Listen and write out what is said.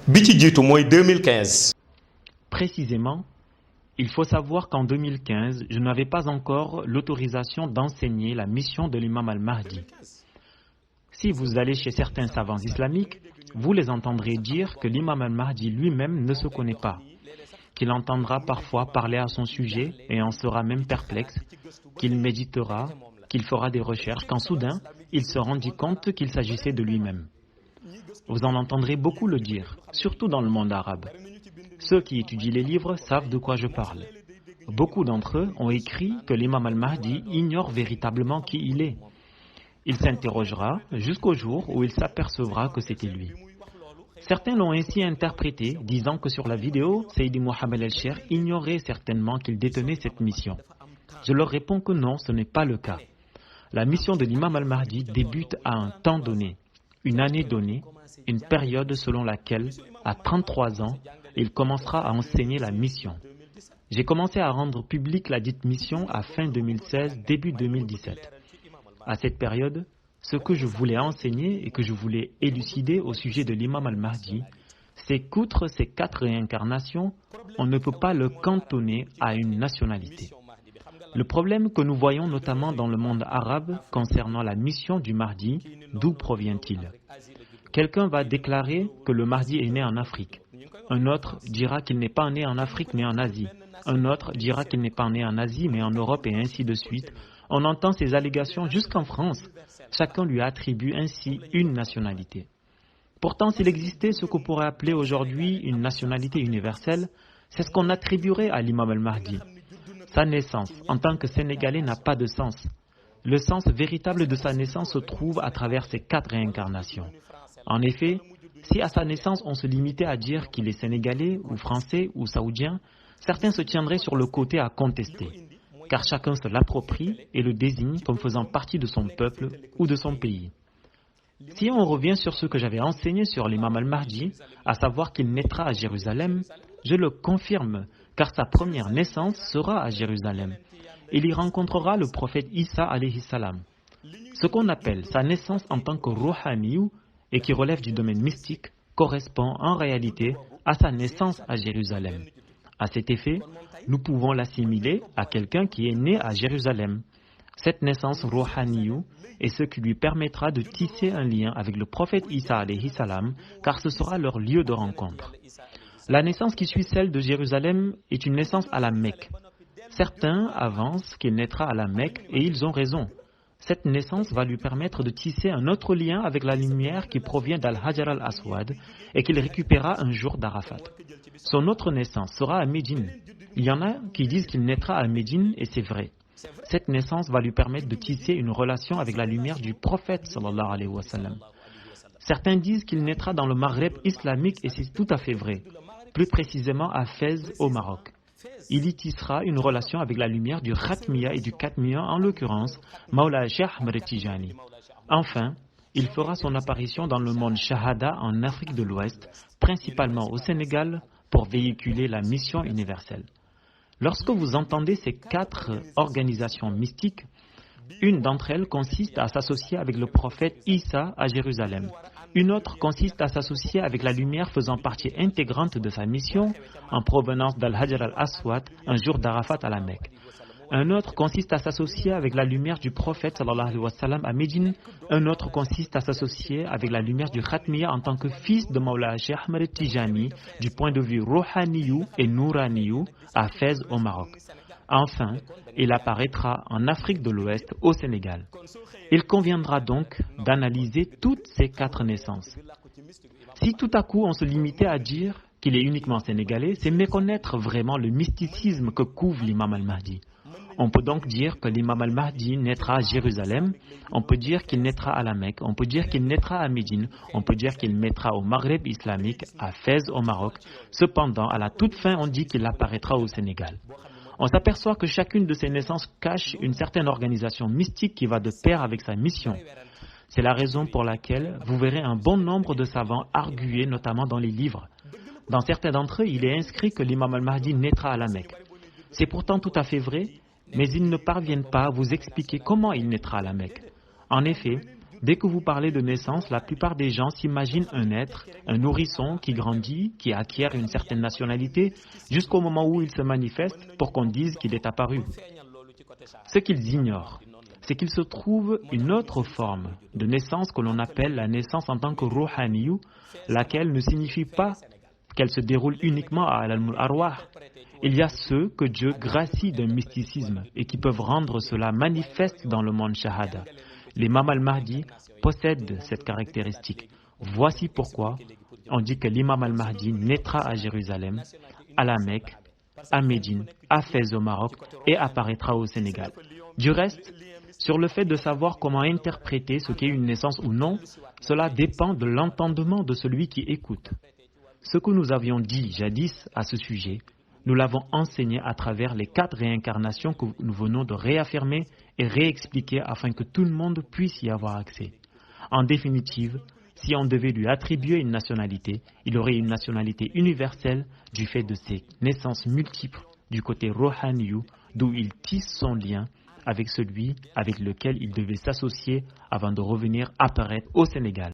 bi ci jiitu mooy 2015. Précisément, il faut savoir qu'en 2015, je n'avais pas encore l'autorisation d'enseigner la mission de l'imam al-Mahdi. Si vous allez chez certains savants islamiques, vous les entendrez dire que l'imam al-Mahdi lui-même ne se connaît pas, qu'il entendra parfois parler à son sujet et en sera même perplexe, qu'il méditera, qu'il fera des recherches, quand soudain, il se rendit compte qu'il s'agissait de lui-même. Vous en entendrez beaucoup le dire, surtout dans le monde arabe. Ceux qui étudient les livres savent de quoi je parle. Beaucoup d'entre eux ont écrit que l'imam al-Mahdi ignore véritablement qui il est. Il s'interrogera jusqu'au jour où il s'apercevra que c'était lui. Certains l'ont ainsi interprété, disant que sur la vidéo, Seydi Mohamed El-Cheikh ignorait certainement qu'il détenait cette mission. Je leur réponds que non, ce n'est pas le cas. La mission de l'imam al-Mahdi débute à un temps donné, une année donnée, une période selon laquelle, à 33 ans, il commencera à enseigner la mission. J'ai commencé à rendre publique la dite mission à fin 2016, début 2017. À cette période, ce que je voulais enseigner et que je voulais élucider au sujet de l'imam al-Mahdi, c'est qu'outre ces 4 réincarnations, on ne peut pas le cantonner à une nationalité. Le problème que nous voyons notamment dans le monde arabe concernant la mission du Mahdi, d'où provient-il? Quelqu'un va déclarer que le Mahdi est né en Afrique. Un autre dira qu'il n'est pas né en Afrique mais en Asie. Un autre dira qu'il n'est pas né en Asie mais en Europe et ainsi de suite. On entend ces allégations jusqu'en France. Chacun lui attribue ainsi une nationalité. Pourtant, s'il existait ce qu'on pourrait appeler aujourd'hui une nationalité universelle, c'est ce qu'on attribuerait à l'imam al-Mahdi. Sa naissance en tant que Sénégalais n'a pas de sens. Le sens véritable de sa naissance se trouve à travers ces 4 réincarnations. En effet, si à sa naissance on se limitait à dire qu'il est Sénégalais ou Français ou Saoudien, certains se tiendraient sur le côté à contester, car chacun se l'approprie et le désigne comme faisant partie de son peuple ou de son pays. Si on revient sur ce que j'avais enseigné sur l'imam al-Mahdi, à savoir qu'il naîtra à Jérusalem, je le confirme, car sa première naissance sera à Jérusalem. Il y rencontrera le prophète Isa alayhi salam. Ce qu'on appelle sa naissance en tant que Rouhaniyu et qui relève du domaine mystique correspond en réalité à sa naissance à Jérusalem. À cet effet, nous pouvons l'assimiler à quelqu'un qui est né à Jérusalem. Cette naissance Rouhaniyu est ce qui lui permettra de tisser un lien avec le prophète Isa alayhi salam, car ce sera leur lieu de rencontre. La naissance qui suit celle de Jérusalem est une naissance à la Mecque. Certains avancent qu'il naîtra à la Mecque et ils ont raison. Cette naissance va lui permettre de tisser un autre lien avec la lumière qui provient d'Al-Hajar al-Aswad et qu'il récupérera un jour d'Arafat. Son autre naissance sera à Médine. Il y en a qui disent qu'il naîtra à Médine et c'est vrai. Cette naissance va lui permettre de tisser une relation avec la lumière du prophète sallallahu alayhi wa sallam. Certains disent qu'il naîtra dans le Maghreb islamique et c'est tout à fait vrai, plus précisément à Fès au Maroc. Il y tissera une relation avec la lumière du Khatmiya et du Katmiya, en l'occurrence Mawla Cheikh Ahmed Tijani. Enfin, il fera son apparition dans le monde Shahada en Afrique de l'Ouest, principalement au Sénégal, pour véhiculer la mission universelle. Lorsque vous entendez ces 4 organisations mystiques, une d'entre elles consiste à s'associer avec le prophète Isa à Jérusalem. Une autre consiste à s'associer avec la lumière faisant partie intégrante de sa mission en provenance d'Al-Hajar al-Aswad, un jour d'Arafat à la Mecque. Un autre consiste à s'associer avec la lumière du prophète sallallahu alayhi wa sallam à Médine. Un autre consiste à s'associer avec la lumière du Khatmiya en tant que fils de Mawla Cheikh Ahmed Tijani du point de vue Rouhaniyu et Nouraniyu à Fès au Maroc. Enfin, il apparaîtra en Afrique de l'Ouest au Sénégal. Il conviendra donc d'analyser toutes ces 4 naissances. Si tout à coup on se limitait à dire qu'il est uniquement sénégalais, c'est méconnaître vraiment le mysticisme que couvre l'imam al-Mahdi. On peut donc dire que l'imam al-Mahdi naîtra à Jérusalem, on peut dire qu'il naîtra à la Mecque, on peut dire qu'il naîtra à Médine, on peut dire qu'il naîtra au Maghreb islamique, à Fès au Maroc. Cependant, à la toute fin, on dit qu'il apparaîtra au Sénégal. On s'aperçoit que chacune de ces naissances cache une certaine organisation mystique qui va de pair avec sa mission. C'est la raison pour laquelle vous verrez un bon nombre de savants arguer, notamment dans les livres. Dans certains d'entre eux, il est inscrit que l'imam al-Mahdi naîtra à la Mecque. C'est pourtant tout à fait vrai, mais ils ne parviennent pas à vous expliquer comment il naîtra à la Mecque. En effet, dès que vous parlez de naissance, la plupart des gens s'imaginent un être, un nourrisson qui grandit, qui acquiert une certaine nationalité, jusqu'au moment où il se manifeste pour qu'on dise qu'il est apparu. Ce qu'ils ignorent, c'est qu'il se trouve une autre forme de naissance que l'on appelle la naissance en tant que ruhaniyu, laquelle ne signifie pas qu'elle se déroule uniquement à al-arwah. Il y a ceux que Dieu gracie d'un mysticisme et qui peuvent rendre cela manifeste dans le monde shahada. L'imam al-Mahdi possède cette caractéristique. Voici pourquoi on dit que l'imam al-Mahdi naîtra à Jérusalem, à la Mecque, à Médine, à Fès au Maroc et apparaîtra au Sénégal. Du reste, sur le fait de savoir comment interpréter ce qu'est une naissance ou non, cela dépend de l'entendement de celui qui écoute. Ce que nous avions dit jadis à ce sujet, nous l'avons enseigné à travers les 4 réincarnations que nous venons de réaffirmer et réexpliquer afin que tout le monde puisse y avoir accès. En définitive, si on devait lui attribuer une nationalité, il aurait une nationalité universelle du fait de ses naissances multiples du côté Rohaniyu, d'où il tisse son lien avec celui avec lequel il devait s'associer avant de revenir apparaître au Sénégal.